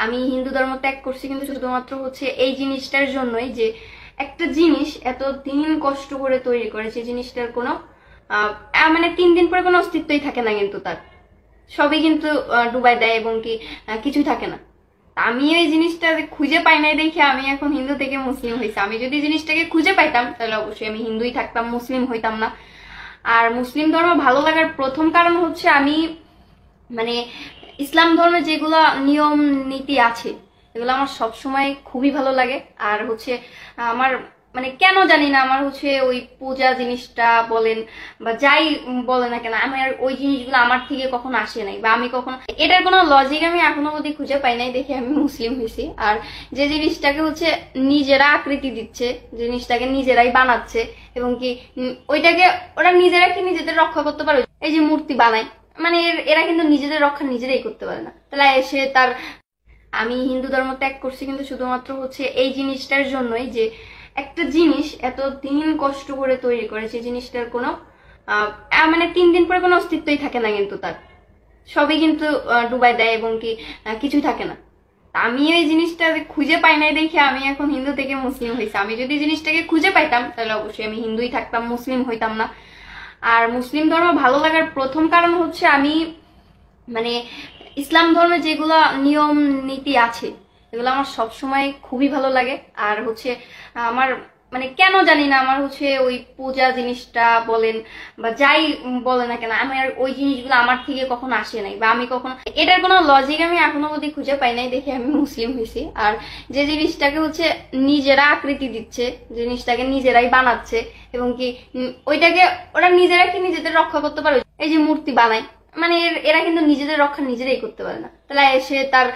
আমি হিন্দু ধর্ম ত্যাগ করছি কিন্তু শুধুমাত্র এই জিনিসটার জন্যই যে একটা জিনিস এত দিন কষ্ট করে তৈরি করেছে, জিনিসটার কোনো মানে 3 দিন পরে কোনো অস্তিত্বই থাকে না, কিন্তু তার সবই কিন্তু ডুবাই দেয় এবং কি কিছুই থাকে না। আমি এই জিনিসটা খুঁজে পাই নাই দেখে আমি এখন হিন্দু থেকে মুসলিম হয়েছি। আমি যদি জিনিসটাকে খুঁজে পাইতাম তাহলে অবশ্যই আমি হিন্দুই থাকতাম, মুসলিম হইতাম না। আর মুসলিম ধর্ম ভালো লাগার প্রথম কারণ আমি মানে ইসলাম ধর্মে যেগুলো নিয়ম নীতি আছে এগুলো আমার সবসময় খুবই ভালো লাগে। আর আমার কেন জানি না, আমার ওই পূজা জিনিসটা বলেন বা যাই বলে না কেন, আমার ওই জিনিসগুলো আমার থেকে কখনো আসে নাই, বা আমি কখনো এটার কোনো লজিক আমি এখনো অবধি খুঁজে পাই নাই দেখে আমি মুসলিম হয়েছি। আর যে জিনিসটাকে নিজেরা আকৃতি দিচ্ছে, জিনিসটাকে নিজেরাই বানাচ্ছে এবং কি ওইটাকে ওরা নিজেরা কি নিজেদের রক্ষা করতে পারে। এই যে মূর্তি বানায়, এরা কিন্তু নিজেদের রক্ষা নিজেরাই করতে পারে না, তাহলে এসে তার আমি হিন্দু ধর্ম ত্যাগ করছি কিন্তু শুধুমাত্র এই জিনিসটার জন্যই যে একটা জিনিস এত দিন কষ্ট করে তৈরি করেছে, জিনিসটার কোনো 3 দিন পরে কোনো অস্তিত্বই থাকে না, কিন্তু তার সবই কিন্তু ডুবাই দেয় এবং কি কিছুই থাকে না। আমি এই জিনিসটা খুঁজে পাই নাই দেখে আমি এখন হিন্দু থেকে মুসলিম হয়েছি। আমি যদি জিনিসটাকে খুঁজে পাইতাম তাহলে অবশ্যই আমি হিন্দুই থাকতাম, মুসলিম হইতাম না। আর মুসলিম ধর্ম ভালো লাগার প্রথম কারণ আমি ইসলাম ধর্মে যেগুলো নিয়ম নীতি আছে এগুলো আমার সবসময় খুবই ভালো লাগে। আর আমার কেন জানি না, আমার ওই পূজা জিনিসটা বলেন বা যাই বলে না কেন, আমার ওই জিনিসগুলো আমার থেকে কখনো আসে নাই, বা আমি কখনো এটার কোনো লজিক আমি এখনো অবধি খুঁজে পাই নাই দেখে আমি মুসলিম হয়েছি। আর যে জিনিসটাকে নিজেরা আকৃতি দিচ্ছে, জিনিসটাকে নিজেরাই বানাচ্ছে এবং কি ওইটাকে ওরা নিজেরা কি নিজেদের রক্ষা করতে পারে। এই যে মূর্তি বানায়, এরা কিন্তু নিজেদের রক্ষা নিজেরাই করতে পারে না, তাহলে এসে তার